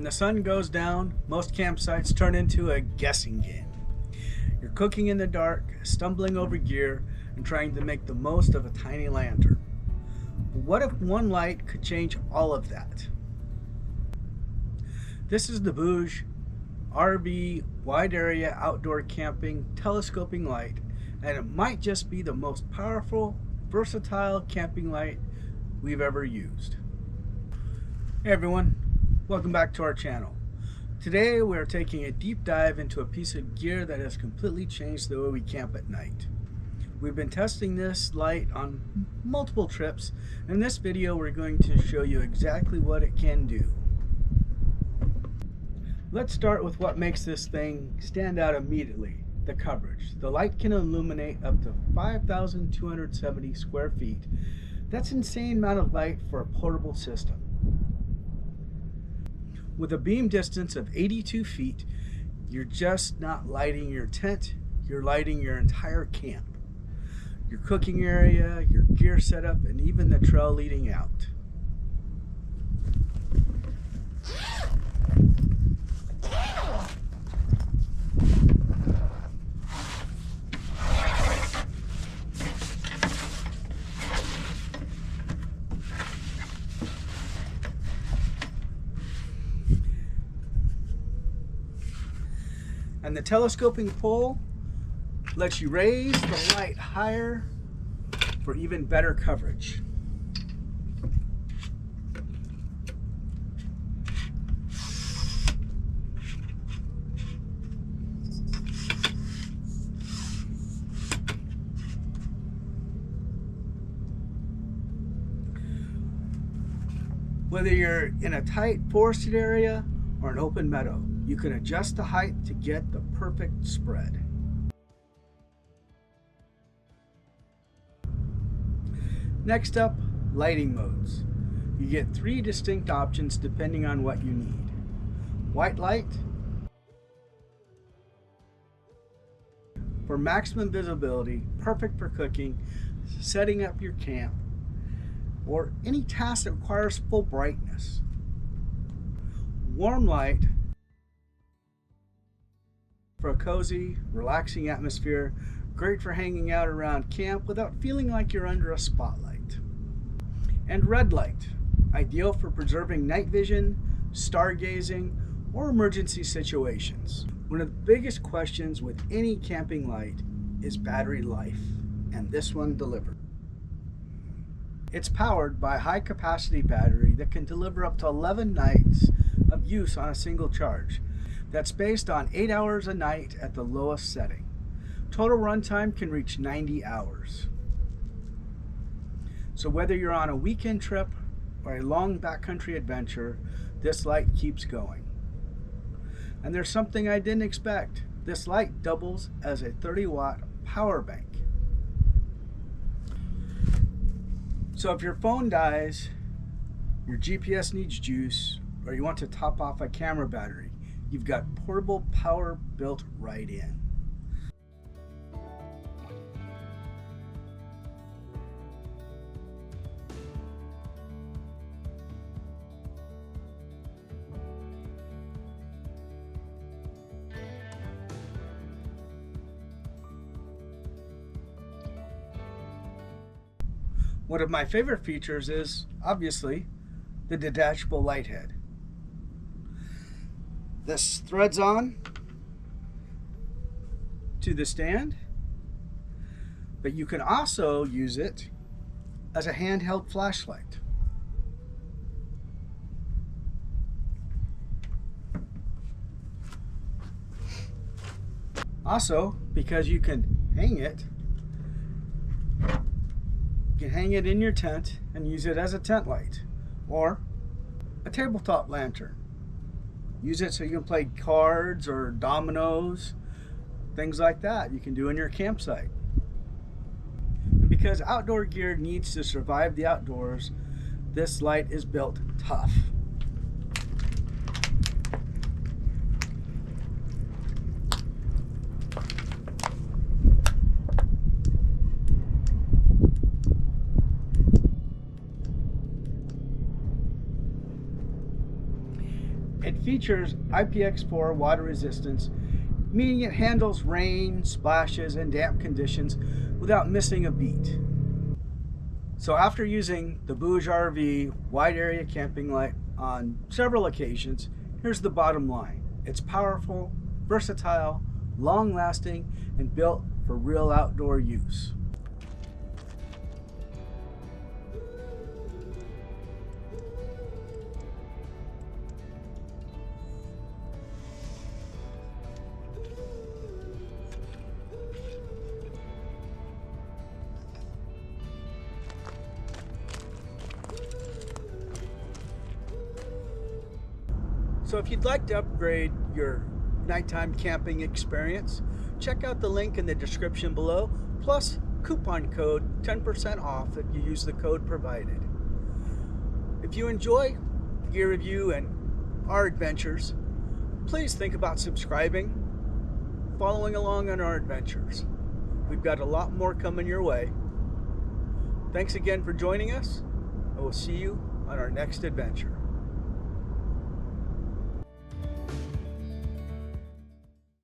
the sun goes down, most campsites turn into a guessing game. You're cooking in the dark, stumbling over gear, and trying to make the most of a tiny lantern. But what if one light could change all of that? This is the BougeRV wide area outdoor camping telescoping light, and it might just be the most powerful, versatile camping light we've ever used. Hey everyone, welcome back to our channel. Today we are taking a deep dive into a piece of gear that has completely changed the way we camp at night. We've been testing this light on multiple trips. In this video we're going to show you exactly what it can do. Let's start with what makes this thing stand out immediately: the coverage. The light can illuminate up to 5,270 square feet. That's an insane amount of light for a portable system. With a beam distance of 82 feet, you're just not lighting your tent, you're lighting your entire camp. Your cooking area, your gear setup, and even the trail leading out. And the telescoping pole lets you raise the light higher for even better coverage. Whether you're in a tight forested area or an open meadow, you can adjust the height to get the perfect spread. Next up, lighting modes. You get 3 distinct options depending on what you need. White light for maximum visibility, perfect for cooking, setting up your camp, or any task that requires full brightness. Warm light for a cozy, relaxing atmosphere, great for hanging out around camp without feeling like you're under a spotlight. And red light, ideal for preserving night vision, stargazing, or emergency situations. One of the biggest questions with any camping light is battery life, and this one delivered. It's powered by a high-capacity battery that can deliver up to 11 nights of use on a single charge. That's based on 8 hours a night at the lowest setting. Total runtime can reach 90 hours. So whether you're on a weekend trip or a long backcountry adventure, this light keeps going. And there's something I didn't expect. This light doubles as a 30-watt power bank. So if your phone dies, your GPS needs juice, or you want to top off a camera battery, you've got portable power built right in. One of my favorite features is, obviously, the detachable light head. This threads on to the stand, but you can also use it as a handheld flashlight. Also, because you can hang it, you can hang it in your tent and use it as a tent light or a tabletop lantern. Use it so you can play cards or dominoes, things like that you can do in your campsite. And because outdoor gear needs to survive the outdoors, this light is built tough. It features IPX4 water resistance, meaning it handles rain, splashes, and damp conditions without missing a beat. So after using the BougeRV wide area camping light on several occasions, here's the bottom line. It's powerful, versatile, long-lasting, and built for real outdoor use. So if you'd like to upgrade your nighttime camping experience, check out the link in the description below, plus coupon code 10% off if you use the code provided. If you enjoy the gear review and our adventures, please think about subscribing, following along on our adventures. We've got a lot more coming your way. Thanks again for joining us, and we'll see you on our next adventure.